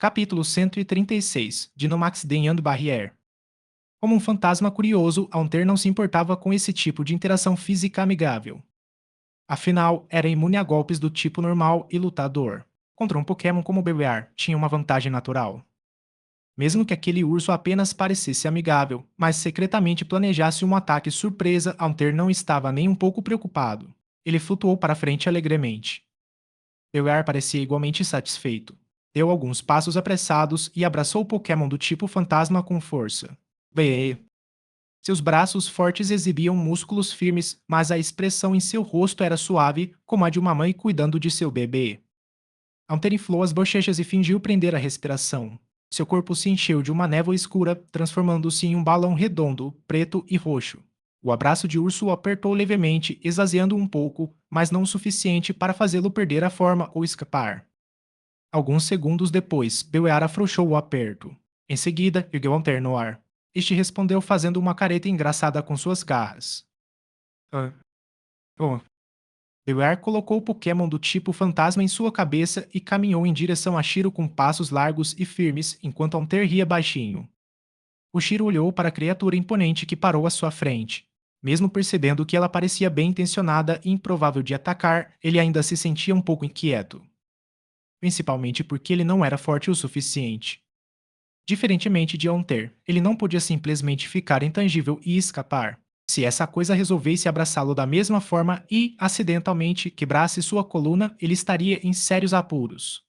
Capítulo 136 Dynamax Denhando Barrière. Como um fantasma curioso, Haunter não se importava com esse tipo de interação física amigável. Afinal, era imune a golpes do tipo normal e lutador. Contra um Pokémon como o Bewear, tinha uma vantagem natural. Mesmo que aquele urso apenas parecesse amigável, mas secretamente planejasse um ataque surpresa, Haunter não estava nem um pouco preocupado. Ele flutuou para frente alegremente. Bewear parecia igualmente satisfeito. Deu alguns passos apressados e abraçou o Pokémon do tipo fantasma com força. Bem, seus braços fortes exibiam músculos firmes, mas a expressão em seu rosto era suave, como a de uma mãe cuidando de seu bebê. Haunter inflou as bochechas e fingiu prender a respiração. Seu corpo se encheu de uma névoa escura, transformando-se em um balão redondo, preto e roxo. O abraço de urso o apertou levemente, esvaziando um pouco, mas não o suficiente para fazê-lo perder a forma ou escapar. Alguns segundos depois, Bewear afrouxou o aperto. Em seguida, ergueu Haunter no ar. Este respondeu fazendo uma careta engraçada com suas garras. Ah, oh. Bewear colocou o Pokémon do tipo fantasma em sua cabeça e caminhou em direção a Shiro com passos largos e firmes, enquanto Haunter ria baixinho. O Shiro olhou para a criatura imponente que parou à sua frente. Mesmo percebendo que ela parecia bem intencionada e improvável de atacar, ele ainda se sentia um pouco inquieto. Principalmente porque ele não era forte o suficiente. Diferentemente de Haunter, ele não podia simplesmente ficar intangível e escapar. Se essa coisa resolvesse abraçá-lo da mesma forma e, acidentalmente, quebrasse sua coluna, ele estaria em sérios apuros.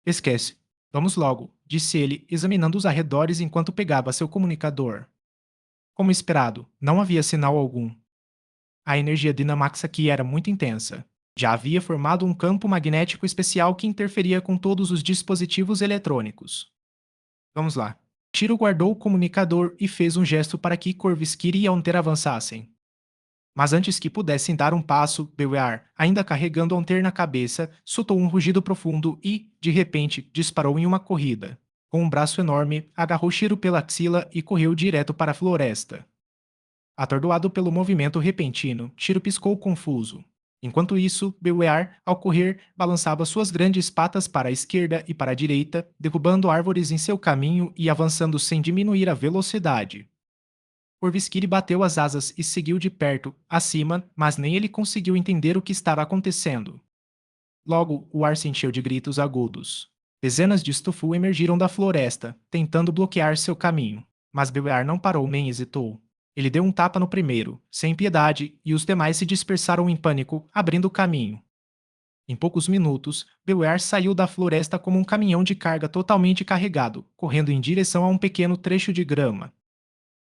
Esquece. Vamos logo, disse ele, examinando os arredores enquanto pegava seu comunicador. Como esperado, não havia sinal algum. A energia Dynamax aqui era muito intensa. Já havia formado um campo magnético especial que interferia com todos os dispositivos eletrônicos. Vamos lá. Tiro guardou o comunicador e fez um gesto para que Corvisquiri e Haunter avançassem. Mas antes que pudessem dar um passo, Bewear, ainda carregando Haunter na cabeça, soltou um rugido profundo e, de repente, disparou em uma corrida. Com um braço enorme, agarrou Shiro pela axila e correu direto para a floresta. Atordoado pelo movimento repentino, Shiro piscou confuso. Enquanto isso, Bewear, ao correr, balançava suas grandes patas para a esquerda e para a direita, derrubando árvores em seu caminho e avançando sem diminuir a velocidade. Corvisquiri bateu as asas e seguiu de perto, acima, mas nem ele conseguiu entender o que estava acontecendo. Logo, o ar se encheu de gritos agudos. Dezenas de Stufu emergiram da floresta, tentando bloquear seu caminho, mas Bewear não parou nem hesitou. Ele deu um tapa no primeiro, sem piedade, e os demais se dispersaram em pânico, abrindo caminho. Em poucos minutos, Bewear saiu da floresta como um caminhão de carga totalmente carregado, correndo em direção a um pequeno trecho de grama.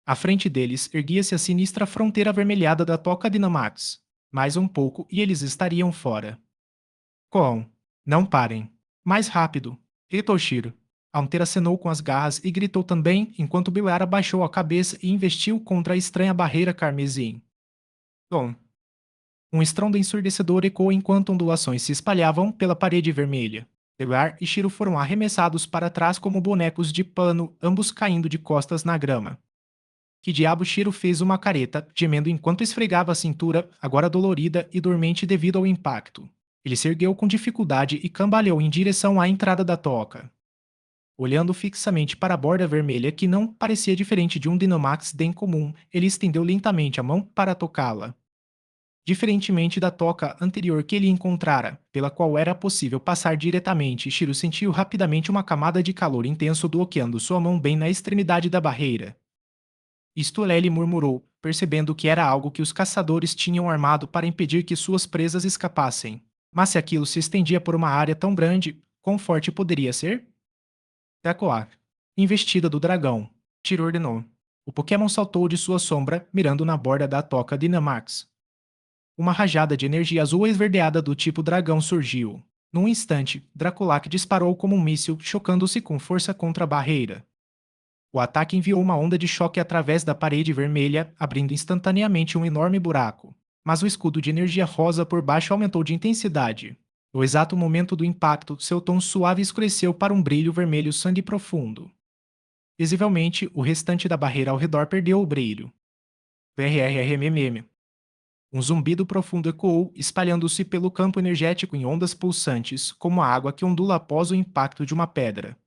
À frente deles erguia-se a sinistra fronteira avermelhada da Toca Dynamax. Mais um pouco e eles estariam fora. Com. Não parem. Mais rápido. Gritou Shiro. Haunter acenou com as garras e gritou também enquanto Bewear abaixou a cabeça e investiu contra a estranha barreira carmesim. Bom. Um estrondo ensurdecedor ecoou enquanto ondulações se espalhavam pela parede vermelha. Bewear e Shiro foram arremessados para trás como bonecos de pano, ambos caindo de costas na grama. Que diabo Shiro fez uma careta, gemendo enquanto esfregava a cintura, agora dolorida e dormente devido ao impacto. Ele se ergueu com dificuldade e cambaleou em direção à entrada da toca. Olhando fixamente para a borda vermelha, que não parecia diferente de um Dynamax Den comum, ele estendeu lentamente a mão para tocá-la. Diferentemente da toca anterior que ele encontrara, pela qual era possível passar diretamente, Shiro sentiu rapidamente uma camada de calor intenso bloqueando sua mão bem na extremidade da barreira. Stuleli murmurou, percebendo que era algo que os caçadores tinham armado para impedir que suas presas escapassem. Mas se aquilo se estendia por uma área tão grande, quão forte poderia ser? Tecoar. Investida do dragão. Tiro ordenou. O Pokémon saltou de sua sombra, mirando na borda da toca Dynamax. Uma rajada de energia azul esverdeada do tipo dragão surgiu. Num instante, Draculac disparou como um míssil, chocando-se com força contra a barreira. O ataque enviou uma onda de choque através da parede vermelha, abrindo instantaneamente um enorme buraco. Mas o escudo de energia rosa por baixo aumentou de intensidade. No exato momento do impacto, seu tom suave escureceu para um brilho vermelho sangue profundo. Visivelmente, o restante da barreira ao redor perdeu o brilho. VRRMM. Um zumbido profundo ecoou, espalhando-se pelo campo energético em ondas pulsantes, como a água que ondula após o impacto de uma pedra.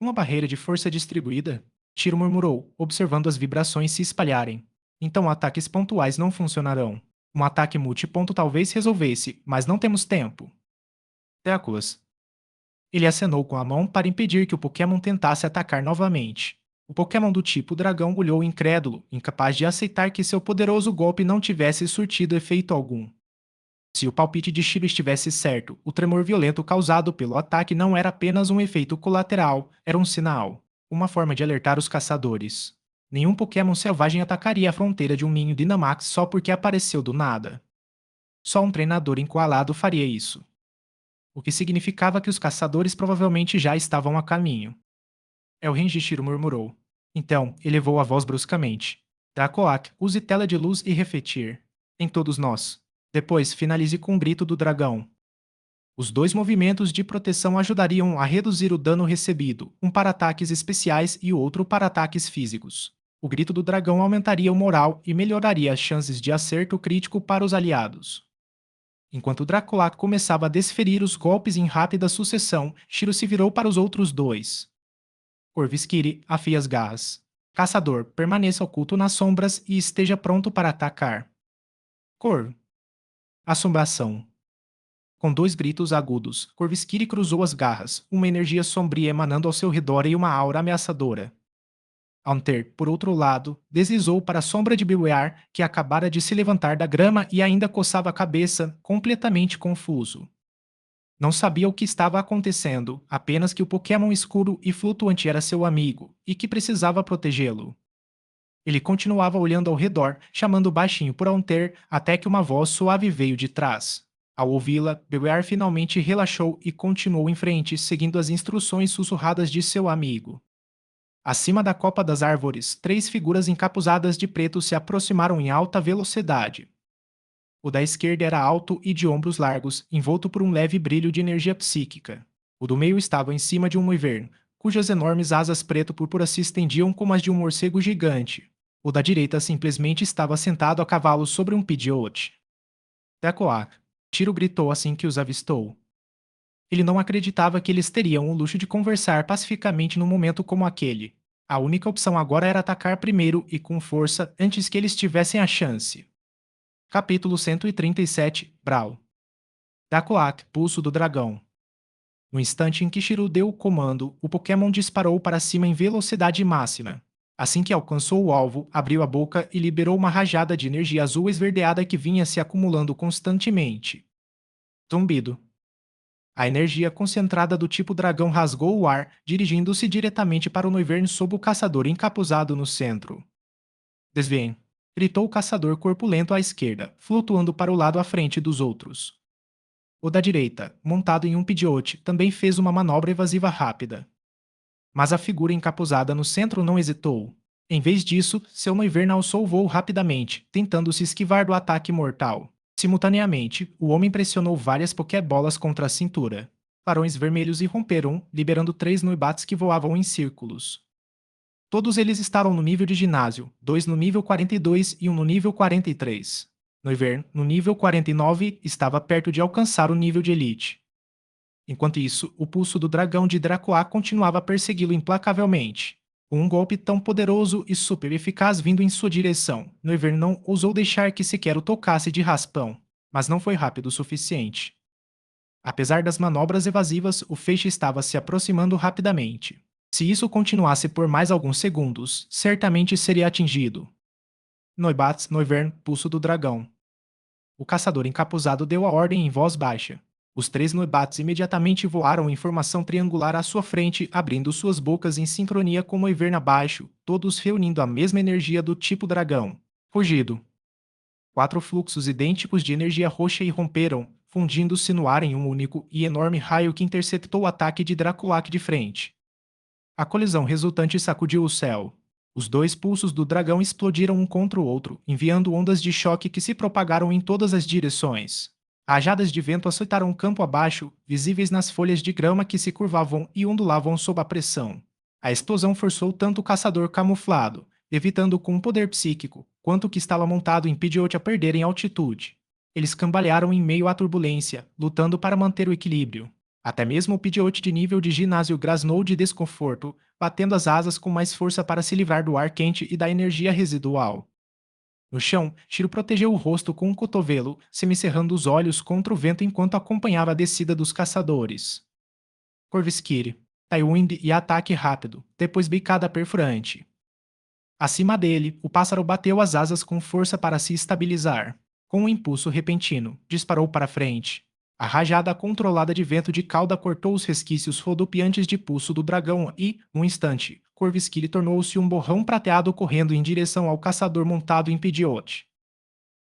Uma barreira de força distribuída? Tiro murmurou, observando as vibrações se espalharem. Então ataques pontuais não funcionarão. Um ataque multiponto talvez resolvesse, mas não temos tempo. Teclas. Ele acenou com a mão para impedir que o Pokémon tentasse atacar novamente. O Pokémon do tipo dragão olhou incrédulo, incapaz de aceitar que seu poderoso golpe não tivesse surtido efeito algum. Se o palpite de Shiro estivesse certo, o tremor violento causado pelo ataque não era apenas um efeito colateral, era um sinal, uma forma de alertar os caçadores. Nenhum Pokémon selvagem atacaria a fronteira de um ninho Dynamax só porque apareceu do nada. Só um treinador encurralado faria isso. O que significava que os caçadores provavelmente já estavam a caminho. É o Shiro murmurou. Então, elevou a voz bruscamente. Dracoac, use tela de luz e refletir. Em todos nós. Depois, finalize com o grito do dragão. Os dois movimentos de proteção ajudariam a reduzir o dano recebido, um para ataques especiais e o outro para ataques físicos. O grito do dragão aumentaria o moral e melhoraria as chances de acerto crítico para os aliados. Enquanto Draculac começava a desferir os golpes em rápida sucessão, Shiro se virou para os outros dois. Corvisquiri, afie as garras. Caçador, permaneça oculto nas sombras e esteja pronto para atacar. Cor. Assombração. Com dois gritos agudos, Corvisquiri cruzou as garras, uma energia sombria emanando ao seu redor e uma aura ameaçadora. Haunter, por outro lado, deslizou para a sombra de Beware, que acabara de se levantar da grama e ainda coçava a cabeça, completamente confuso. Não sabia o que estava acontecendo, apenas que o Pokémon escuro e flutuante era seu amigo, e que precisava protegê-lo. Ele continuava olhando ao redor, chamando baixinho por Haunter, até que uma voz suave veio de trás. Ao ouvi-la, Beware finalmente relaxou e continuou em frente, seguindo as instruções sussurradas de seu amigo. Acima da copa das árvores, três figuras encapuzadas de preto se aproximaram em alta velocidade. O da esquerda era alto e de ombros largos, envolto por um leve brilho de energia psíquica. O do meio estava em cima de um wyvern, cujas enormes asas preto-púrpura se estendiam como as de um morcego gigante. O da direita simplesmente estava sentado a cavalo sobre um Pidgeot. Tecoac. Tiro gritou assim que os avistou. Ele não acreditava que eles teriam o luxo de conversar pacificamente num momento como aquele. A única opção agora era atacar primeiro e com força antes que eles tivessem a chance. Capítulo 137, Brawl. Dracoac, Pulso do Dragão. No instante em que Shiro deu o comando, o Pokémon disparou para cima em velocidade máxima. Assim que alcançou o alvo, abriu a boca e liberou uma rajada de energia azul esverdeada que vinha se acumulando constantemente. Zumbido. A energia concentrada do tipo dragão rasgou o ar, dirigindo-se diretamente para o Noivern sob o caçador encapuzado no centro. Desviem. Gritou o caçador corpulento à esquerda, flutuando para o lado à frente dos outros. O da direita, montado em um Pidgeot, também fez uma manobra evasiva rápida. Mas a figura encapuzada no centro não hesitou. Em vez disso, seu Noivern alçou o voo rapidamente, tentando se esquivar do ataque mortal. Simultaneamente, o homem pressionou várias Pokébolas contra a cintura. Clarões vermelhos irromperam, liberando 3 Noibats que voavam em círculos. Todos eles estavam no nível de ginásio, 2 no nível 42 e um no nível 43. Noivern, no nível 49, estava perto de alcançar o nível de elite. Enquanto isso, o pulso do dragão de Dracoac continuava a persegui-lo implacavelmente. Com um golpe tão poderoso e super eficaz vindo em sua direção, Noivern não ousou deixar que sequer o tocasse de raspão, mas não foi rápido o suficiente. Apesar das manobras evasivas, o feixe estava se aproximando rapidamente. Se isso continuasse por mais alguns segundos, certamente seria atingido. Noibat, Noivern, Pulso do Dragão. O caçador encapuzado deu a ordem em voz baixa. Os 3 Noibats imediatamente voaram em formação triangular à sua frente, abrindo suas bocas em sincronia com o Noivern abaixo, todos reunindo a mesma energia do tipo dragão. Rugido. 4 fluxos idênticos de energia roxa irromperam, fundindo-se no ar em um único e enorme raio que interceptou o ataque de Dracoac de frente. A colisão resultante sacudiu o céu. Os 2 pulsos do dragão explodiram um contra o outro, enviando ondas de choque que se propagaram em todas as direções. Rajadas de vento açoitaram o campo abaixo, visíveis nas folhas de grama que se curvavam e ondulavam sob a pressão. A explosão forçou tanto o caçador camuflado, evitando com um poder psíquico, quanto o que estava montado em Pidgeot a perderem altitude. Eles cambalearam em meio à turbulência, lutando para manter o equilíbrio. Até mesmo o Pidgeot de nível de ginásio grasnou de desconforto, batendo as asas com mais força para se livrar do ar quente e da energia residual. No chão, Shiro protegeu o rosto com um cotovelo, semicerrando os olhos contra o vento enquanto acompanhava a descida dos caçadores. Corvisquire, Taiwind e ataque rápido, depois bicada perfurante. Acima dele, o pássaro bateu as asas com força para se estabilizar. Com um impulso repentino, disparou para frente. A rajada controlada de vento de cauda cortou os resquícios rodopiantes de pulso do dragão e, num instante, Corvisquire tornou-se um borrão prateado correndo em direção ao caçador montado em Pidgeot.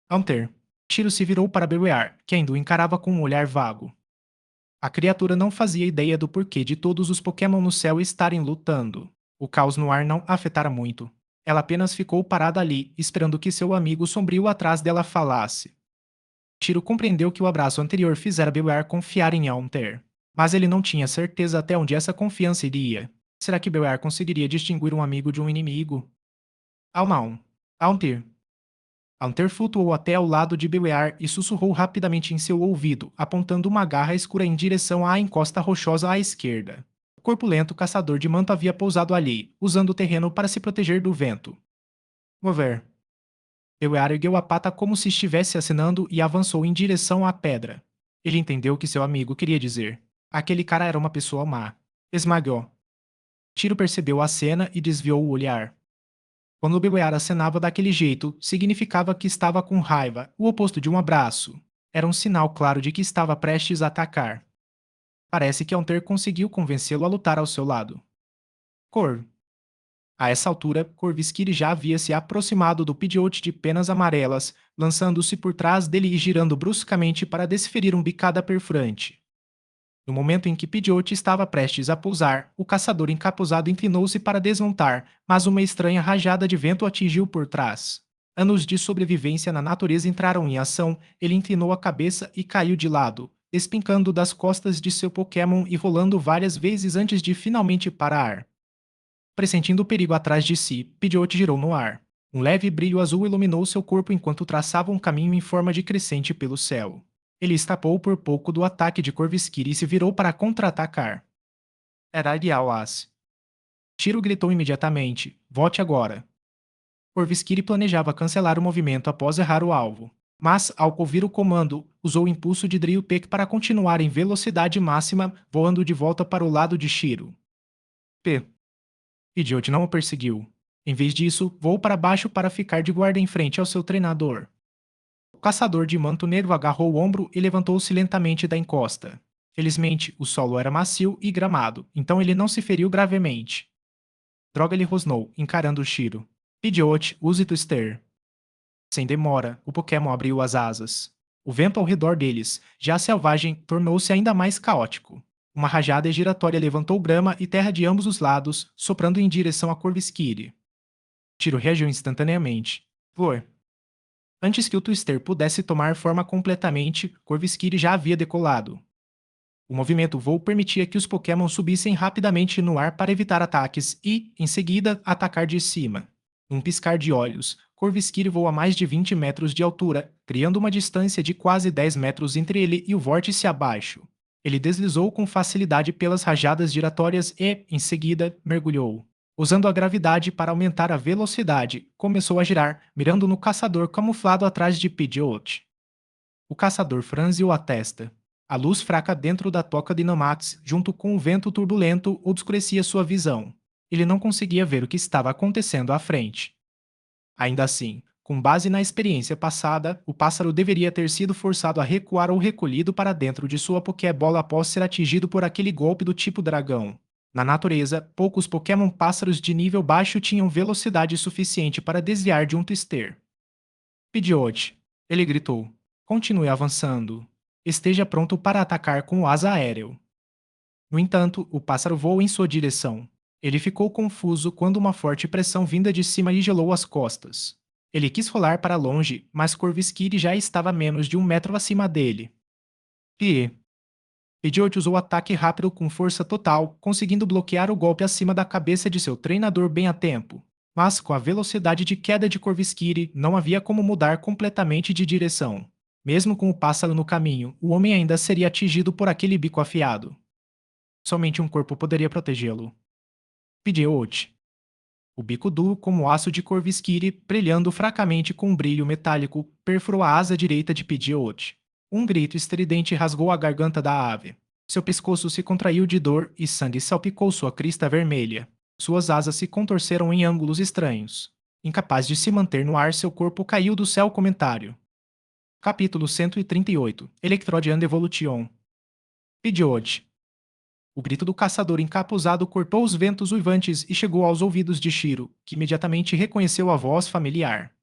Hunter. Shiro se virou para Bewear, que ainda o encarava com um olhar vago. A criatura não fazia ideia do porquê de todos os Pokémon no céu estarem lutando. O caos no ar não a afetara muito. Ela apenas ficou parada ali, esperando que seu amigo sombrio atrás dela falasse. Shiro compreendeu que o abraço anterior fizera Bewear confiar em Haunter. Mas ele não tinha certeza até onde essa confiança iria. Será que Bewear conseguiria distinguir um amigo de um inimigo? Almaun. Haunter. Haunter flutuou até ao lado de Bewear e sussurrou rapidamente em seu ouvido, apontando uma garra escura em direção à encosta rochosa à esquerda. O corpulento caçador de manto havia pousado ali, usando o terreno para se proteger do vento. Mover. Bewear ergueu a pata como se estivesse acenando e avançou em direção à pedra. Ele entendeu o que seu amigo queria dizer. Aquele cara era uma pessoa má. Esmagou. Tiro percebeu a cena e desviou o olhar. Quando Bewear acenava daquele jeito, significava que estava com raiva, o oposto de um abraço. Era um sinal claro de que estava prestes a atacar. Parece que Haunter conseguiu convencê-lo a lutar ao seu lado. Cor. A essa altura, Corvisquire já havia se aproximado do Pidgeot de penas amarelas, lançando-se por trás dele e girando bruscamente para desferir um bicada perfurante. No momento em que Pidgeot estava prestes a pousar, o caçador encapuzado inclinou-se para desmontar, mas uma estranha rajada de vento atingiu por trás. Anos de sobrevivência na natureza entraram em ação, ele inclinou a cabeça e caiu de lado, despencando das costas de seu Pokémon e rolando várias vezes antes de finalmente parar. Pressentindo o perigo atrás de si, Pidgeot girou no ar. Um leve brilho azul iluminou seu corpo enquanto traçava um caminho em forma de crescente pelo céu. Ele escapou por pouco do ataque de Corvisquire e se virou para contra-atacar. Era ideal, As. Shiro gritou imediatamente: volte agora. Corvisquire planejava cancelar o movimento após errar o alvo. Mas, ao ouvir o comando, usou o impulso de Drill Peck para continuar em velocidade máxima, voando de volta para o lado de Shiro. P. Pidgeot não o perseguiu. Em vez disso, voou para baixo para ficar de guarda em frente ao seu treinador. O caçador de manto negro agarrou o ombro e levantou-se lentamente da encosta. Felizmente, o solo era macio e gramado, então ele não se feriu gravemente. Droga, ele rosnou, encarando o Shiro. Pidgeot, use Twister. Sem demora, o Pokémon abriu as asas. O vento ao redor deles, já selvagem, tornou-se ainda mais caótico. Uma rajada giratória levantou grama e terra de ambos os lados, soprando em direção a Corvisquire. Shiro reagiu instantaneamente. Voe. Antes que o Twister pudesse tomar forma completamente, Corvisquire já havia decolado. O movimento voo permitia que os Pokémon subissem rapidamente no ar para evitar ataques e, em seguida, atacar de cima. Num piscar de olhos, Corvisquire voa a mais de 20 metros de altura, criando uma distância de quase 10 metros entre ele e o vórtice abaixo. Ele deslizou com facilidade pelas rajadas giratórias e, em seguida, mergulhou. Usando a gravidade para aumentar a velocidade, começou a girar, mirando no caçador camuflado atrás de Pidgeot. O caçador franziu a testa. A luz fraca dentro da toca de Nomax, junto com o vento turbulento, obscurecia sua visão. Ele não conseguia ver o que estava acontecendo à frente. Ainda assim, com base na experiência passada, o pássaro deveria ter sido forçado a recuar ou recolhido para dentro de sua Pokébola após ser atingido por aquele golpe do tipo dragão. Na natureza, poucos Pokémon pássaros de nível baixo tinham velocidade suficiente para desviar de um Twister. Pidgeot, ele gritou. Continue avançando. Esteja pronto para atacar com o asa aéreo. No entanto, o pássaro voou em sua direção. Ele ficou confuso quando uma forte pressão vinda de cima lhe gelou as costas. Ele quis rolar para longe, mas Corvisquire já estava a menos de 1 metro acima dele. Pie. Pidgeot usou ataque rápido com força total, conseguindo bloquear o golpe acima da cabeça de seu treinador bem a tempo. Mas com a velocidade de queda de Corvisquire, não havia como mudar completamente de direção. Mesmo com o pássaro no caminho, o homem ainda seria atingido por aquele bico afiado. Somente um corpo poderia protegê-lo. Pidgeot. O bico duro como aço de Corvisquire, brilhando fracamente com um brilho metálico, perfurou a asa direita de Pidgeot. Um grito estridente rasgou a garganta da ave. Seu pescoço se contraiu de dor e sangue salpicou sua crista vermelha. Suas asas se contorceram em ângulos estranhos. Incapaz de se manter no ar, seu corpo caiu do céu. Comentário. Capítulo 138. Electrode and Evolution. Pidgeot. O grito do caçador encapuzado cortou os ventos uivantes e chegou aos ouvidos de Shiro, que imediatamente reconheceu a voz familiar.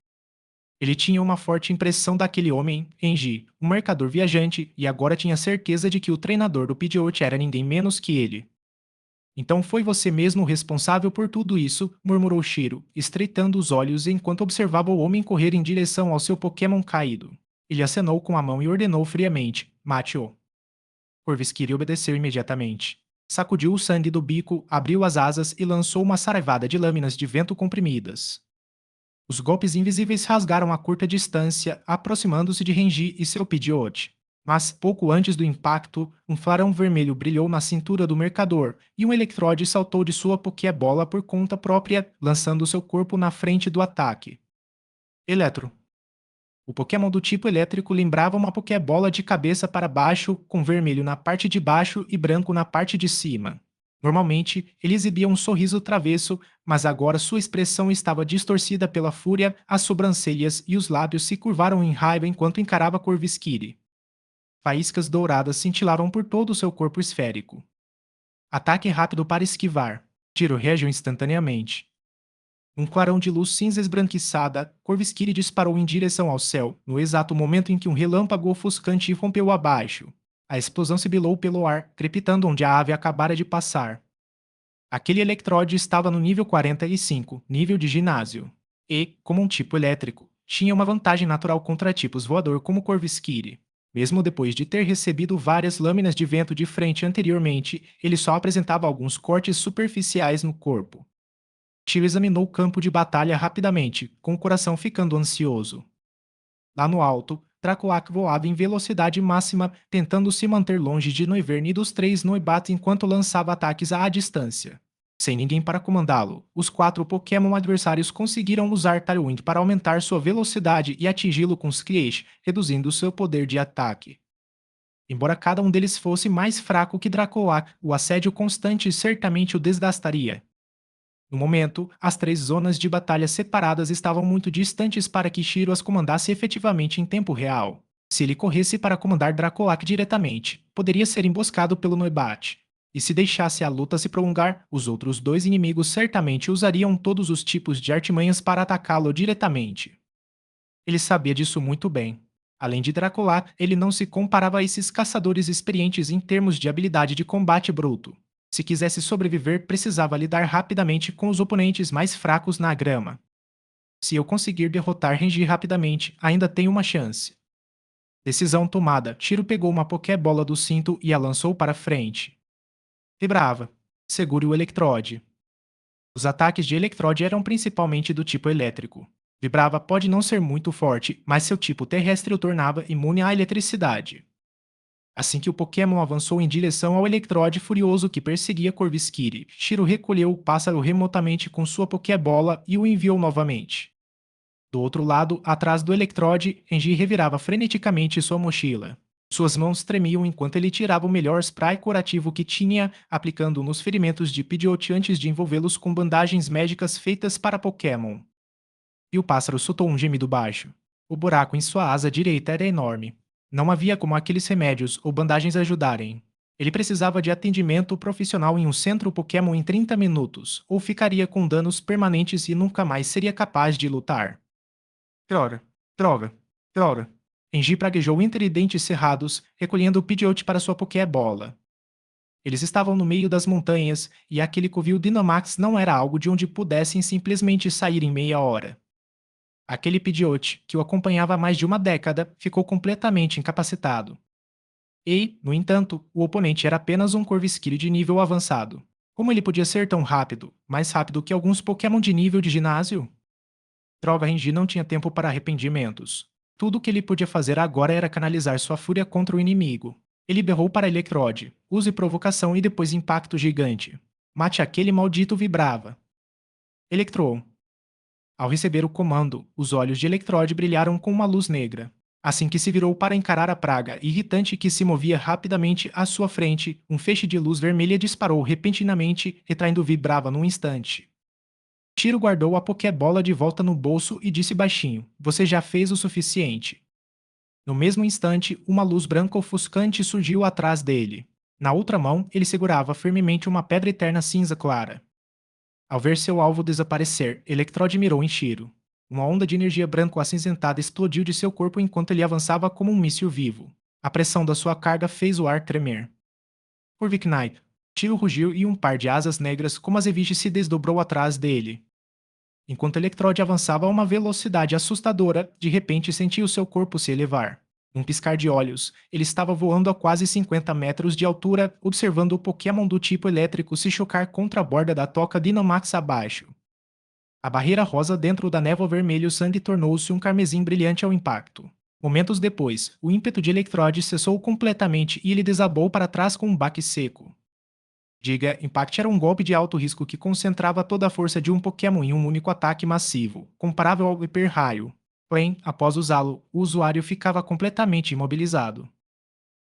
Ele tinha uma forte impressão daquele homem, Enji, um mercador viajante, e agora tinha certeza de que o treinador do Pidgeot era ninguém menos que ele. Então foi você mesmo o responsável por tudo isso, murmurou Shiro, estreitando os olhos enquanto observava o homem correr em direção ao seu Pokémon caído. Ele acenou com a mão e ordenou friamente: mate-o. Corvisquiri obedeceu imediatamente. Sacudiu o sangue do bico, abriu as asas e lançou uma saraivada de lâminas de vento comprimidas. Os golpes invisíveis rasgaram a curta distância, aproximando-se de Renji e seu Pidgeot. Mas, pouco antes do impacto, um clarão vermelho brilhou na cintura do mercador e um Electrode saltou de sua Pokébola por conta própria, lançando seu corpo na frente do ataque. Eletro. O Pokémon do tipo elétrico lembrava uma Pokébola de cabeça para baixo, com vermelho na parte de baixo e branco na parte de cima. Normalmente, ele exibia um sorriso travesso, mas agora sua expressão estava distorcida pela fúria, as sobrancelhas e os lábios se curvaram em raiva enquanto encarava Corvisquire. Faíscas douradas cintilaram por todo o seu corpo esférico. Ataque rápido para esquivar. Tiro reagiu instantaneamente. Um clarão de luz cinza esbranquiçada, Corvisquire disparou em direção ao céu, no exato momento em que um relâmpago ofuscante rompeu abaixo. A explosão sibilou pelo ar, crepitando onde a ave acabara de passar. Aquele Electrode estava no nível 45, nível de ginásio. E, como um tipo elétrico, tinha uma vantagem natural contra tipos voador como Corvisquire. Mesmo depois de ter recebido várias lâminas de vento de frente anteriormente, ele só apresentava alguns cortes superficiais no corpo. Tio examinou o campo de batalha rapidamente, com o coração ficando ansioso. Lá no alto, Dracoac voava em velocidade máxima, tentando se manter longe de Noivern e dos três Noibat enquanto lançava ataques à distância. Sem ninguém para comandá-lo, os 4 Pokémon adversários conseguiram usar Tailwind para aumentar sua velocidade e atingi-lo com Screech, reduzindo seu poder de ataque. Embora cada um deles fosse mais fraco que Dracoac, o assédio constante certamente o desgastaria. No momento, as 3 zonas de batalha separadas estavam muito distantes para que Shiro as comandasse efetivamente em tempo real. Se ele corresse para comandar Dracoac diretamente, poderia ser emboscado pelo Noibat. E se deixasse a luta se prolongar, os outros 2 inimigos certamente usariam todos os tipos de artimanhas para atacá-lo diretamente. Ele sabia disso muito bem. Além de Dracolar, ele não se comparava a esses caçadores experientes em termos de habilidade de combate bruto. Se quisesse sobreviver, precisava lidar rapidamente com os oponentes mais fracos na grama. Se eu conseguir derrotar Renji rapidamente, ainda tenho uma chance. Decisão tomada, Shiro pegou uma Pokébola do cinto e a lançou para frente. Vibrava. Segure o Electrode. Os ataques de Electrode eram principalmente do tipo elétrico. Vibrava pode não ser muito forte, mas seu tipo terrestre o tornava imune à eletricidade. Assim que o Pokémon avançou em direção ao Electrode furioso que perseguia Corvisquire, Shiro recolheu o pássaro remotamente com sua Pokébola e o enviou novamente. Do outro lado, atrás do Electrode, Enji revirava freneticamente sua mochila. Suas mãos tremiam enquanto ele tirava o melhor spray curativo que tinha, aplicando nos ferimentos de Pidgeot antes de envolvê-los com bandagens médicas feitas para Pokémon. E o pássaro soltou um gemido baixo. O buraco em sua asa direita era enorme. Não havia como aqueles remédios ou bandagens ajudarem. Ele precisava de atendimento profissional em um centro Pokémon em 30 minutos, ou ficaria com danos permanentes e nunca mais seria capaz de lutar. Droga, droga, droga. Enji praguejou entre dentes cerrados, recolhendo o Pidgeot para sua Pokébola. Eles estavam no meio das montanhas, e aquele covil Dynamax não era algo de onde pudessem simplesmente sair em meia hora. Aquele Pidgeot, que o acompanhava há mais de uma década, ficou completamente incapacitado. E, no entanto, o oponente era apenas um Corvisquire de nível avançado. Como ele podia ser tão rápido, mais rápido que alguns Pokémon de nível de ginásio? Droga, Renji não tinha tempo para arrependimentos. Tudo o que ele podia fazer agora era canalizar sua fúria contra o inimigo. Ele berrou para Electrode: use provocação e depois impacto gigante. Mate aquele maldito vibrava. Electrou. Ao receber o comando, os olhos de Electrode brilharam com uma luz negra. Assim que se virou para encarar a praga irritante que se movia rapidamente à sua frente, um feixe de luz vermelha disparou repentinamente, retraindo Vibrava num instante. Tiro guardou a Pokébola de volta no bolso e disse baixinho: você já fez o suficiente. No mesmo instante, uma luz branca ofuscante surgiu atrás dele. Na outra mão, ele segurava firmemente uma pedra eterna cinza clara. Ao ver seu alvo desaparecer, Electrode mirou em Shiro. Uma onda de energia branco-acinzentada explodiu de seu corpo enquanto ele avançava como um míssil vivo. A pressão da sua carga fez o ar tremer. Corvic Knight. Shiro rugiu e um par de asas negras como azeviche se desdobrou atrás dele. Enquanto Electrode avançava a uma velocidade assustadora, de repente sentiu seu corpo se elevar. Num piscar de olhos, ele estava voando a quase 50 metros de altura, observando o Pokémon do tipo elétrico se chocar contra a borda da toca Dynamax abaixo. A barreira rosa dentro da névoa vermelho sangue tornou-se um carmesim brilhante ao impacto. Momentos depois, o ímpeto de Electrode cessou completamente e ele desabou para trás com um baque seco. Diga, Impact era um golpe de alto risco que concentrava toda a força de um Pokémon em um único ataque massivo, comparável ao Hyper Raio. Porém, após usá-lo, o usuário ficava completamente imobilizado.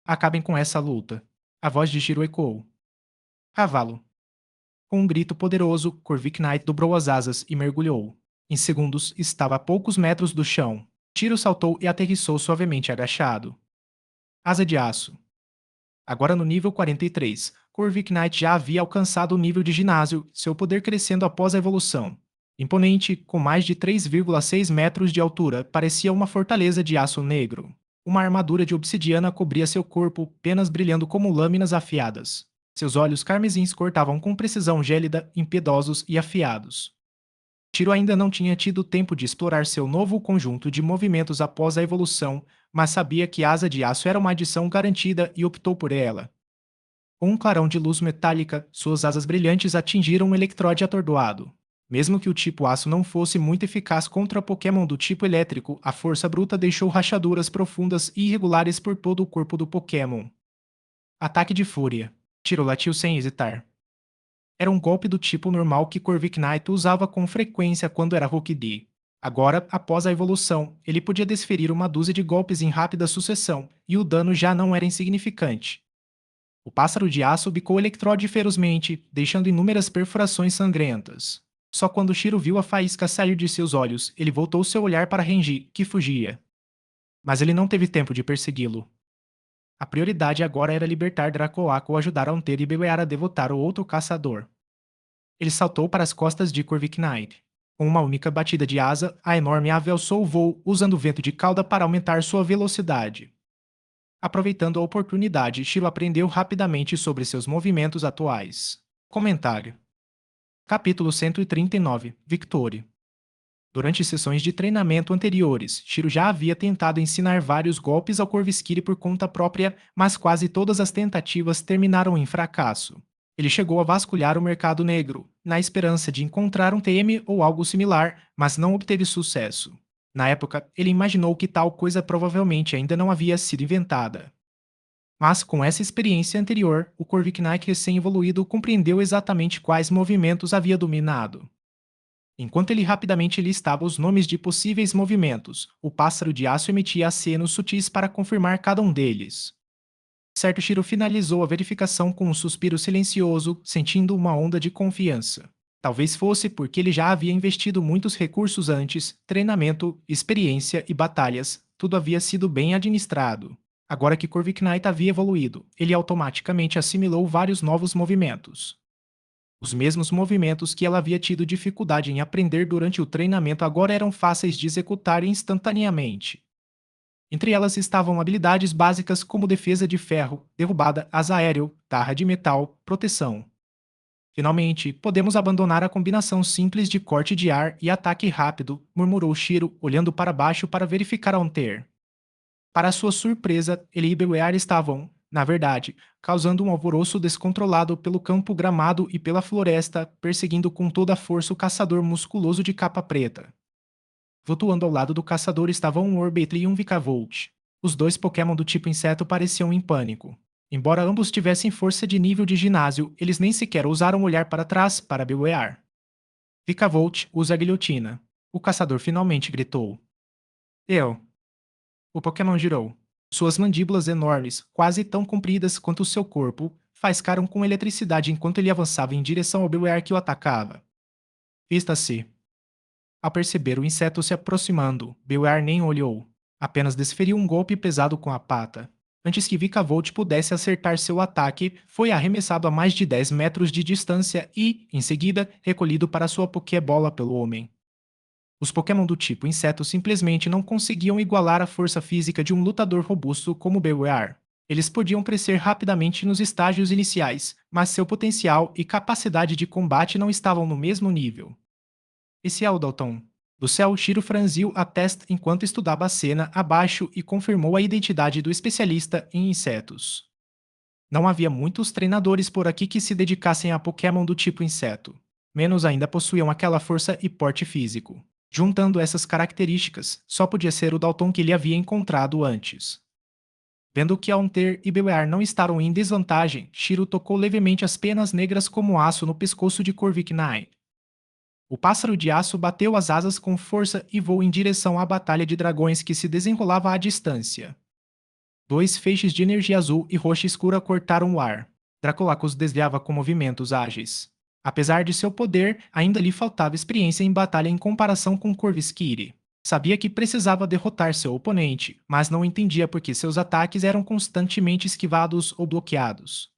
Acabem com essa luta. A voz de Shiro ecoou. Cavalo. Com um grito poderoso, Corvic Knight dobrou as asas e mergulhou. Em segundos, estava a poucos metros do chão. Shiro saltou e aterrissou suavemente agachado. Asa de aço. Agora no nível 43, Corvic Knight já havia alcançado o nível de ginásio, seu poder crescendo após a evolução. Imponente, com mais de 3,6 metros de altura, parecia uma fortaleza de aço negro. Uma armadura de obsidiana cobria seu corpo, penas brilhando como lâminas afiadas. Seus olhos carmesins cortavam com precisão gélida, impiedosos e afiados. Tiro ainda não tinha tido tempo de explorar seu novo conjunto de movimentos após a evolução, mas sabia que a asa de aço era uma adição garantida e optou por ela. Com um clarão de luz metálica, suas asas brilhantes atingiram um Electrode atordoado. Mesmo que o tipo aço não fosse muito eficaz contra Pokémon do tipo elétrico, a força bruta deixou rachaduras profundas e irregulares por todo o corpo do Pokémon. Ataque de fúria. Tiro latiu sem hesitar. Era um golpe do tipo normal que Corvic Knight usava com frequência quando era Hulk D. Agora, após a evolução, ele podia desferir uma dúzia de golpes em rápida sucessão, e o dano já não era insignificante. O pássaro de aço bicou Electrode ferozmente, deixando inúmeras perfurações sangrentas. Só quando Shiro viu a faísca sair de seus olhos, ele voltou seu olhar para Renji, que fugia. Mas ele não teve tempo de persegui-lo. A prioridade agora era libertar Dracoaco ou ajudar a Onter e Bewear a devotar o outro caçador. Ele saltou para as costas de Corvic Knight. Com uma única batida de asa, a enorme ave alçou o voo, usando o vento de cauda para aumentar sua velocidade. Aproveitando a oportunidade, Shiro aprendeu rapidamente sobre seus movimentos atuais. Comentário. Capítulo 139. Victory. Durante sessões de treinamento anteriores, Shiro já havia tentado ensinar vários golpes ao Corvisquire por conta própria, mas quase todas as tentativas terminaram em fracasso. Ele chegou a vasculhar o mercado negro, na esperança de encontrar um TM ou algo similar, mas não obteve sucesso. Na época, ele imaginou que tal coisa provavelmente ainda não havia sido inventada. Mas com essa experiência anterior, o Corvic Knight recém-evoluído compreendeu exatamente quais movimentos havia dominado. Enquanto ele rapidamente listava os nomes de possíveis movimentos, o pássaro de aço emitia acenos sutis para confirmar cada um deles. Certo, Shiro finalizou a verificação com um suspiro silencioso, sentindo uma onda de confiança. Talvez fosse porque ele já havia investido muitos recursos antes, treinamento, experiência e batalhas, tudo havia sido bem administrado. Agora que Corvic Knight havia evoluído, ele automaticamente assimilou vários novos movimentos. Os mesmos movimentos que ela havia tido dificuldade em aprender durante o treinamento agora eram fáceis de executar instantaneamente. Entre elas estavam habilidades básicas como defesa de ferro, derrubada, asa aéreo, tarra de metal, proteção. Finalmente, podemos abandonar a combinação simples de corte de ar e ataque rápido, murmurou Shiro, olhando para baixo para verificar a Onter. Para sua surpresa, ele e Bewear estavam, na verdade, causando um alvoroço descontrolado pelo campo gramado e pela floresta, perseguindo com toda a força o caçador musculoso de capa preta. Flutuando ao lado do caçador estavam um Orbetle e um Vikavolt. Os dois Pokémon do tipo inseto pareciam em pânico. Embora ambos tivessem força de nível de ginásio, eles nem sequer ousaram olhar para trás para Bewear. Vikavolt usa a guilhotina. O caçador finalmente gritou. Eu. O Pokémon girou. Suas mandíbulas enormes, quase tão compridas quanto o seu corpo, faiscaram com eletricidade enquanto ele avançava em direção ao Bewear que o atacava. Vista-se. Ao perceber o inseto se aproximando, Bewear nem olhou. Apenas desferiu um golpe pesado com a pata. Antes que Vikavolt pudesse acertar seu ataque, foi arremessado a mais de 10 metros de distância e, em seguida, recolhido para sua Pokébola pelo homem. Os Pokémon do tipo inseto simplesmente não conseguiam igualar a força física de um lutador robusto como Bewear. Eles podiam crescer rapidamente nos estágios iniciais, mas seu potencial e capacidade de combate não estavam no mesmo nível. Esse é o Dalton. Do céu, Shiro franziu a testa enquanto estudava a cena abaixo e confirmou a identidade do especialista em insetos. Não havia muitos treinadores por aqui que se dedicassem a Pokémon do tipo inseto. Menos ainda possuíam aquela força e porte físico. Juntando essas características, só podia ser o Dalton que ele havia encontrado antes. Vendo que Altair e Bewear não estavam em desvantagem, Shiro tocou levemente as penas negras como aço no pescoço de Corviknight. O pássaro de aço bateu as asas com força e voou em direção à batalha de dragões que se desenrolava à distância. Dois feixes de energia azul e roxa escura cortaram o ar. Dracolacus desviava com movimentos ágeis. Apesar de seu poder, ainda lhe faltava experiência em batalha em comparação com Corvisquire. Sabia que precisava derrotar seu oponente, mas não entendia por que seus ataques eram constantemente esquivados ou bloqueados.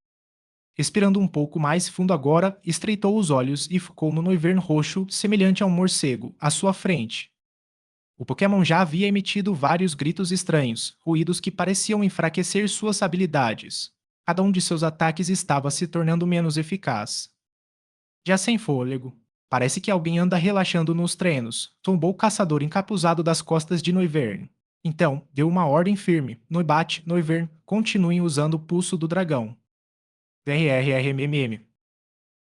Respirando um pouco mais fundo agora, estreitou os olhos e focou no Noivern roxo, semelhante a um morcego, à sua frente. O Pokémon já havia emitido vários gritos estranhos, ruídos que pareciam enfraquecer suas habilidades. Cada um de seus ataques estava se tornando menos eficaz. Já sem fôlego. Parece que alguém anda relaxando nos treinos, tombou o caçador encapuzado das costas de Noivern. Então, deu uma ordem firme. Noibat, Noivern, continuem usando o pulso do dragão. VRRRMM.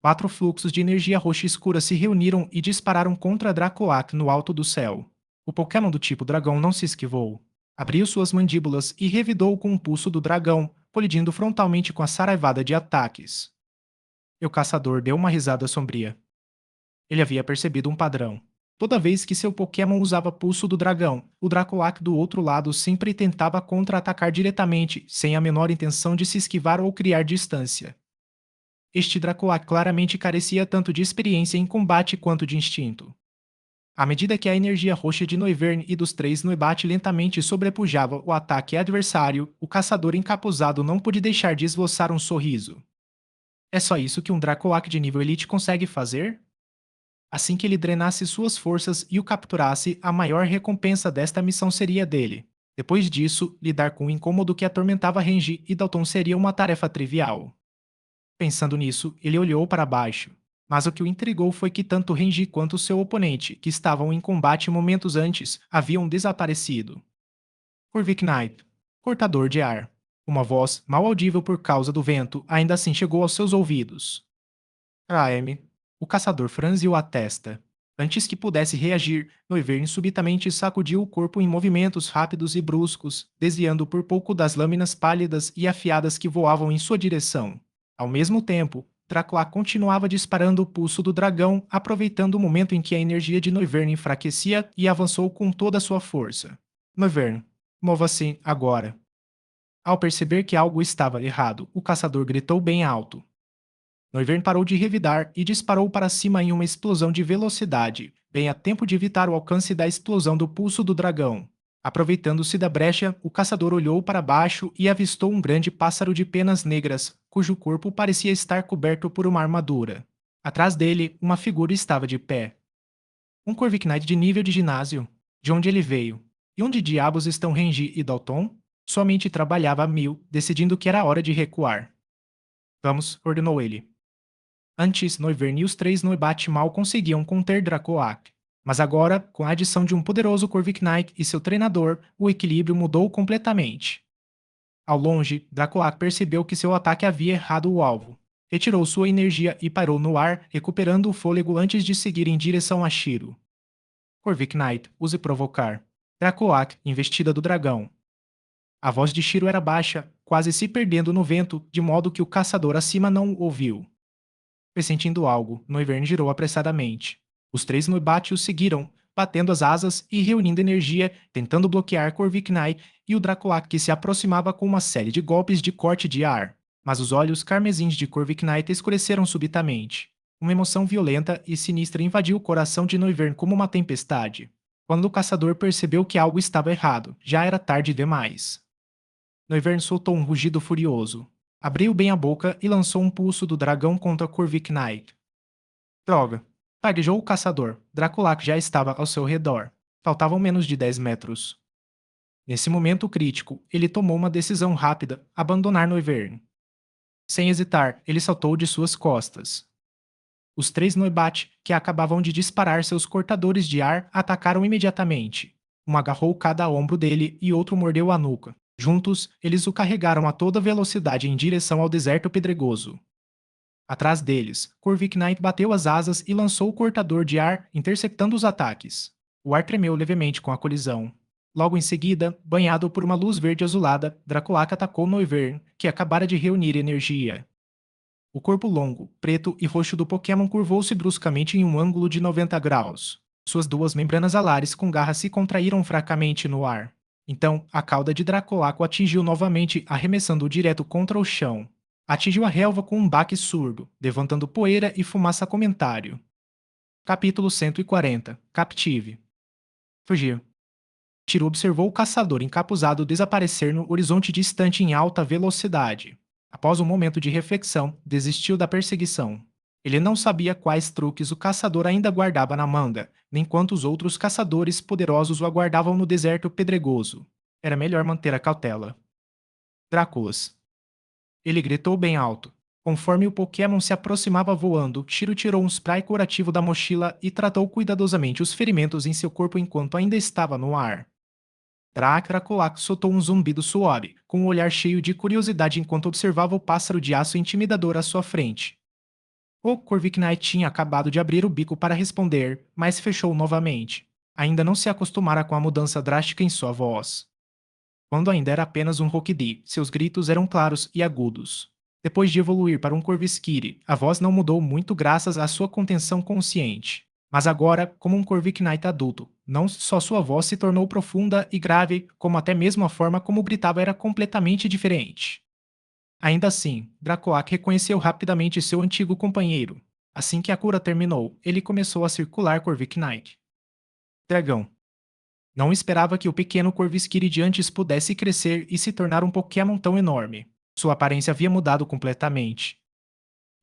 4 fluxos de energia roxa escura se reuniram e dispararam contra Dracoac no alto do céu. O Pokémon do tipo dragão não se esquivou. Abriu suas mandíbulas e revidou com o pulso do dragão, colidindo frontalmente com a saraivada de ataques. E o caçador deu uma risada sombria. Ele havia percebido um padrão. Toda vez que seu Pokémon usava pulso do dragão, o Dracoac do outro lado sempre tentava contra-atacar diretamente, sem a menor intenção de se esquivar ou criar distância. Este Dracoac claramente carecia tanto de experiência em combate quanto de instinto. À medida que a energia roxa de Noivern e dos 3 Noibat lentamente sobrepujava o ataque adversário, o caçador encapuzado não pôde deixar de esboçar um sorriso. É só isso que um Dracoac de nível Elite consegue fazer? Assim que ele drenasse suas forças e o capturasse, a maior recompensa desta missão seria dele. Depois disso, lidar com o incômodo que atormentava Renji e Dalton seria uma tarefa trivial. Pensando nisso, ele olhou para baixo. Mas o que o intrigou foi que tanto Renji quanto seu oponente, que estavam em combate momentos antes, haviam desaparecido. Corviknight, cortador de ar. Uma voz, mal audível por causa do vento, ainda assim chegou aos seus ouvidos. Raeme. O caçador franziu a testa. Antes que pudesse reagir, Noivern subitamente sacudiu o corpo em movimentos rápidos e bruscos, desviando por pouco das lâminas pálidas e afiadas que voavam em sua direção. Ao mesmo tempo, Dracula continuava disparando o pulso do dragão, aproveitando o momento em que a energia de Noivern enfraquecia e avançou com toda a sua força. Noivern, mova-se agora. Ao perceber que algo estava errado, o caçador gritou bem alto. Noivern parou de revidar e disparou para cima em uma explosão de velocidade, bem a tempo de evitar o alcance da explosão do pulso do dragão. Aproveitando-se da brecha, o caçador olhou para baixo e avistou um grande pássaro de penas negras, cujo corpo parecia estar coberto por uma armadura. Atrás dele, uma figura estava de pé. Um Corviknight de nível de ginásio. De onde ele veio? E onde diabos estão Renji e Dalton? Somente trabalhava a mil, decidindo que era hora de recuar. Vamos, ordenou ele. Antes, Noivern e os 3 Noibat mal conseguiam conter Dracoac. Mas agora, com a adição de um poderoso Corviknight e seu treinador, o equilíbrio mudou completamente. Ao longe, Dracoac percebeu que seu ataque havia errado o alvo. Retirou sua energia e parou no ar, recuperando o fôlego antes de seguir em direção a Shiro. Corviknight, use provocar. Dracoac, investida do dragão. A voz de Shiro era baixa, quase se perdendo no vento, de modo que o caçador acima não o ouviu. Pressentindo algo, Noivern girou apressadamente. Os três Noibat o seguiram, batendo as asas e reunindo energia, tentando bloquear Corviknight e o Dracoac que se aproximava com uma série de golpes de corte de ar. Mas os olhos carmesins de Corviknight escureceram subitamente. Uma emoção violenta e sinistra invadiu o coração de Noivern como uma tempestade. Quando o caçador percebeu que algo estava errado, já era tarde demais. Noivern soltou um rugido furioso. Abriu bem a boca e lançou um pulso do dragão contra Corviknight. Droga! Taguejou o caçador. Draculac já estava ao seu redor. Faltavam menos de 10 metros. Nesse momento crítico, ele tomou uma decisão rápida: abandonar Noivern. Sem hesitar, ele saltou de suas costas. Os três Noibat, que acabavam de disparar seus cortadores de ar, atacaram imediatamente. Um agarrou cada ombro dele e outro mordeu a nuca. Juntos, eles o carregaram a toda velocidade em direção ao deserto pedregoso. Atrás deles, Corviknight bateu as asas e lançou o cortador de ar, interceptando os ataques. O ar tremeu levemente com a colisão. Logo em seguida, banhado por uma luz verde azulada, Draculac atacou Noivern, que acabara de reunir energia. O corpo longo, preto e roxo do Pokémon curvou-se bruscamente em um ângulo de 90 graus. Suas duas membranas alares com garras se contraíram fracamente no ar. Então, a cauda de Dracolaco atingiu novamente, arremessando-o direto contra o chão. Atingiu a relva com um baque surdo, levantando poeira e fumaça comentário. Capítulo 140. Captive. Fugir. Tiro observou o caçador encapuzado desaparecer no horizonte distante em alta velocidade. Após um momento de reflexão, desistiu da perseguição. Ele não sabia quais truques o caçador ainda guardava na manga, nem quantos outros caçadores poderosos o aguardavam no deserto pedregoso. Era melhor manter a cautela. Dracos. Ele gritou bem alto. Conforme o Pokémon se aproximava voando, Shiro tirou um spray curativo da mochila e tratou cuidadosamente os ferimentos em seu corpo enquanto ainda estava no ar. Draculac soltou um zumbido suave, com um olhar cheio de curiosidade enquanto observava o pássaro de aço intimidador à sua frente. O Corviknight tinha acabado de abrir o bico para responder, mas fechou novamente. Ainda não se acostumara com a mudança drástica em sua voz. Quando ainda era apenas um Rockdee, seus gritos eram claros e agudos. Depois de evoluir para um Corvisquire, a voz não mudou muito graças à sua contenção consciente. Mas agora, como um Corviknight adulto, não só sua voz se tornou profunda e grave, como até mesmo a forma como gritava era completamente diferente. Ainda assim, Dracoac reconheceu rapidamente seu antigo companheiro. Assim que a cura terminou, ele começou a circular Corviknight. Dragão. Não esperava que o pequeno Corvisquire de antes pudesse crescer e se tornar um Pokémon tão enorme. Sua aparência havia mudado completamente.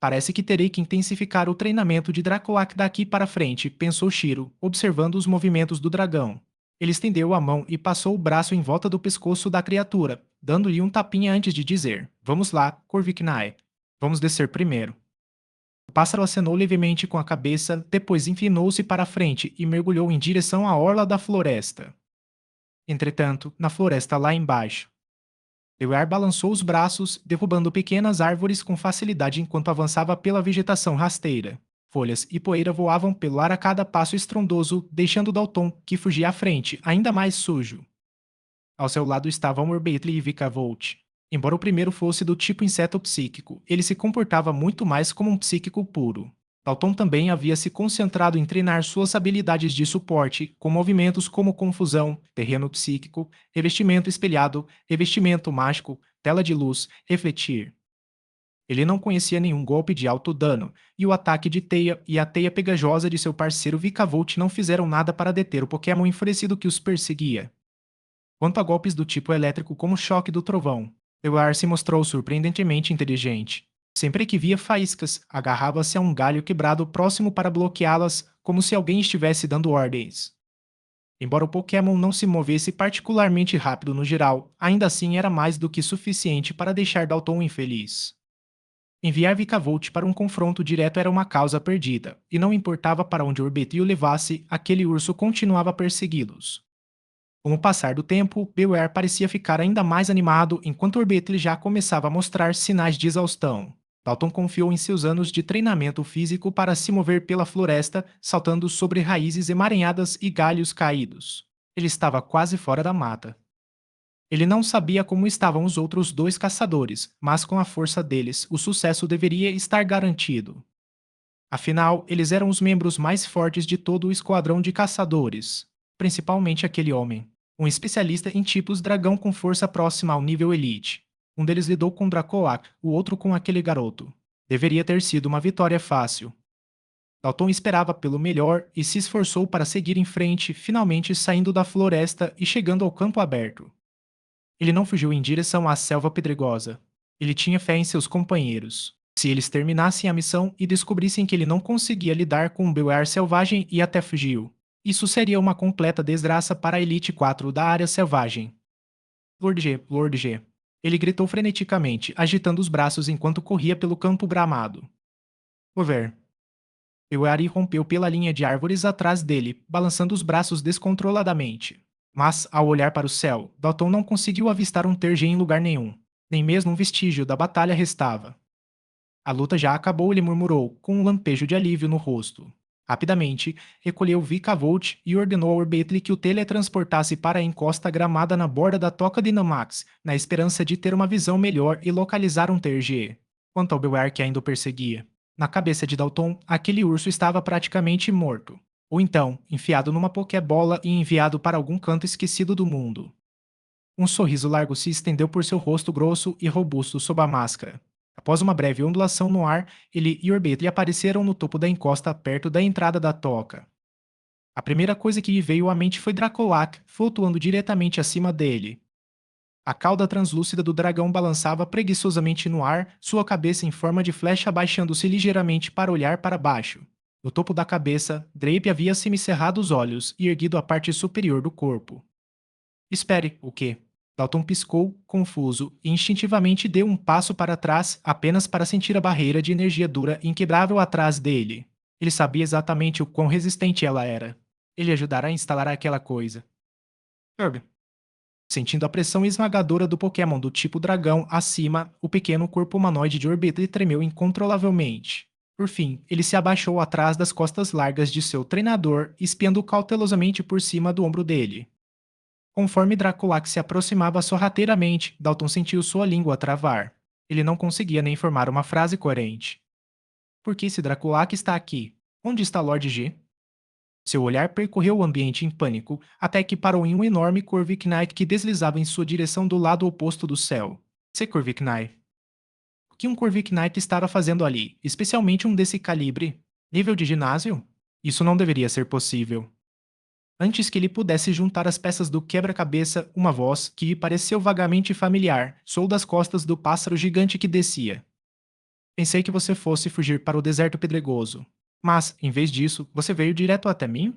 Parece que terei que intensificar o treinamento de Dracoac daqui para frente, pensou Shiro, observando os movimentos do dragão. Ele estendeu a mão e passou o braço em volta do pescoço da criatura, dando-lhe um tapinha antes de dizer: Vamos lá, Corviknight. Vamos descer primeiro. O pássaro acenou levemente com a cabeça, depois inclinou-se para a frente e mergulhou em direção à orla da floresta. Entretanto, na floresta lá embaixo, Dewar balançou os braços, derrubando pequenas árvores com facilidade enquanto avançava pela vegetação rasteira. Folhas e poeira voavam pelo ar a cada passo estrondoso, deixando Dalton, que fugia à frente, ainda mais sujo. Ao seu lado estavam Orbetley e Vikavolt. Embora o primeiro fosse do tipo inseto psíquico, ele se comportava muito mais como um psíquico puro. Dalton também havia se concentrado em treinar suas habilidades de suporte, com movimentos como confusão, terreno psíquico, revestimento espelhado, revestimento mágico, tela de luz, refletir. Ele não conhecia nenhum golpe de alto dano, e o ataque de teia e a teia pegajosa de seu parceiro Vikavolt não fizeram nada para deter o Pokémon enfurecido que os perseguia. Quanto a golpes do tipo elétrico como o choque do trovão, Dewar se mostrou surpreendentemente inteligente. Sempre que via faíscas, agarrava-se a um galho quebrado próximo para bloqueá-las, como se alguém estivesse dando ordens. Embora o Pokémon não se movesse particularmente rápido no geral, ainda assim era mais do que suficiente para deixar Dalton infeliz. Enviar Vikavolt para um confronto direto era uma causa perdida, e não importava para onde Orbetley o levasse, aquele urso continuava a persegui-los. Com o passar do tempo, Beware parecia ficar ainda mais animado enquanto Orbetley já começava a mostrar sinais de exaustão. Dalton confiou em seus anos de treinamento físico para se mover pela floresta, saltando sobre raízes emaranhadas e galhos caídos. Ele estava quase fora da mata. Ele não sabia como estavam os outros dois caçadores, mas com a força deles, o sucesso deveria estar garantido. Afinal, eles eram os membros mais fortes de todo o esquadrão de caçadores, principalmente aquele homem, um especialista em tipos dragão com força próxima ao nível elite. Um deles lidou com Dracoac, o outro com aquele garoto. Deveria ter sido uma vitória fácil. Dalton esperava pelo melhor e se esforçou para seguir em frente, finalmente saindo da floresta e chegando ao campo aberto. Ele não fugiu em direção à selva pedregosa. Ele tinha fé em seus companheiros. Se eles terminassem a missão e descobrissem que ele não conseguia lidar com um Beoar selvagem e até fugiu, isso seria uma completa desgraça para a Elite 4 da área selvagem. Lord G, Lord G. Ele gritou freneticamente, agitando os braços enquanto corria pelo campo bramado. Over. Beoar irrompeu pela linha de árvores atrás dele, balançando os braços descontroladamente. Mas, ao olhar para o céu, Dalton não conseguiu avistar um Terge em lugar nenhum. Nem mesmo um vestígio da batalha restava. A luta já acabou, ele murmurou, com um lampejo de alívio no rosto. Rapidamente, recolheu Vikavolt e ordenou ao Orbetle que o teletransportasse para a encosta gramada na borda da toca de Namax, na esperança de ter uma visão melhor e localizar um Terge. Quanto ao Beoar que ainda o perseguia, na cabeça de Dalton, aquele urso estava praticamente morto. Ou então, enfiado numa pokébola e enviado para algum canto esquecido do mundo. Um sorriso largo se estendeu por seu rosto grosso e robusto sob a máscara. Após uma breve ondulação no ar, ele e Orbetle apareceram no topo da encosta perto da entrada da toca. A primeira coisa que lhe veio à mente foi Dracolac, flutuando diretamente acima dele. A cauda translúcida do dragão balançava preguiçosamente no ar, sua cabeça em forma de flecha abaixando-se ligeiramente para olhar para baixo. No topo da cabeça, Drape havia semicerrado os olhos e erguido a parte superior do corpo. Espere, o quê? Dalton piscou, confuso, e instintivamente deu um passo para trás apenas para sentir a barreira de energia dura e inquebrável atrás dele. Ele sabia exatamente o quão resistente ela era. Ele ajudará a instalar aquela coisa. Herb. Sentindo a pressão esmagadora do Pokémon do tipo dragão acima, o pequeno corpo humanoide de Orbital tremeu incontrolavelmente. Por fim, ele se abaixou atrás das costas largas de seu treinador, espiando cautelosamente por cima do ombro dele. Conforme Draculac se aproximava sorrateiramente, Dalton sentiu sua língua travar. Ele não conseguia nem formar uma frase coerente. Por que esse Draculac está aqui? Onde está Lord G? Seu olhar percorreu o ambiente em pânico, até que parou em um enorme Corviknight que deslizava em sua direção do lado oposto do céu. Se Corviknight. O que um Corviknight estava fazendo ali, especialmente um desse calibre? Nível de ginásio? Isso não deveria ser possível. Antes que ele pudesse juntar as peças do quebra-cabeça, uma voz, que lhe pareceu vagamente familiar, soou das costas do pássaro gigante que descia. Pensei que você fosse fugir para o deserto pedregoso. Mas, em vez disso, você veio direto até mim?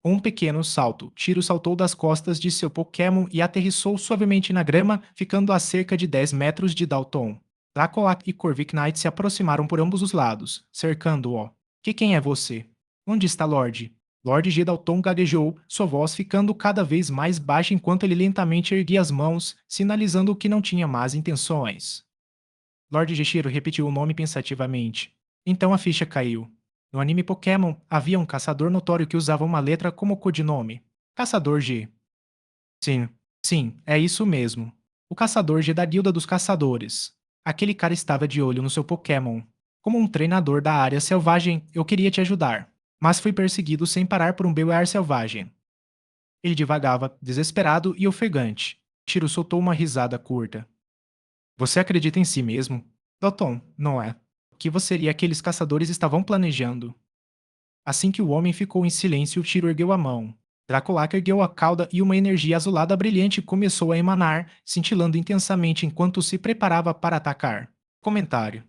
Com um pequeno salto, Tiro saltou das costas de seu Pokémon e aterrissou suavemente na grama, ficando a cerca de 10 metros de Dalton. Dracoac e Corviknight se aproximaram por ambos os lados, cercando-o. Que quem é você? Onde está Lorde? Lord G. Dalton gaguejou, sua voz ficando cada vez mais baixa enquanto ele lentamente erguia as mãos, sinalizando que não tinha más intenções. Lord Geshiro repetiu o nome pensativamente. Então a ficha caiu. No anime Pokémon, havia um caçador notório que usava uma letra como codinome. Caçador G. Sim, sim, é isso mesmo. O Caçador G da Guilda dos Caçadores. Aquele cara estava de olho no seu Pokémon. Como um treinador da área selvagem, eu queria te ajudar, mas fui perseguido sem parar por um Beoar selvagem. Ele divagava, desesperado e ofegante. Shiro soltou uma risada curta. Você acredita em si mesmo? Dalton, não é? O que você e aqueles caçadores estavam planejando? Assim que o homem ficou em silêncio, Shiro ergueu a mão. Draculac ergueu a cauda e uma energia azulada brilhante começou a emanar, cintilando intensamente enquanto se preparava para atacar. Comentário.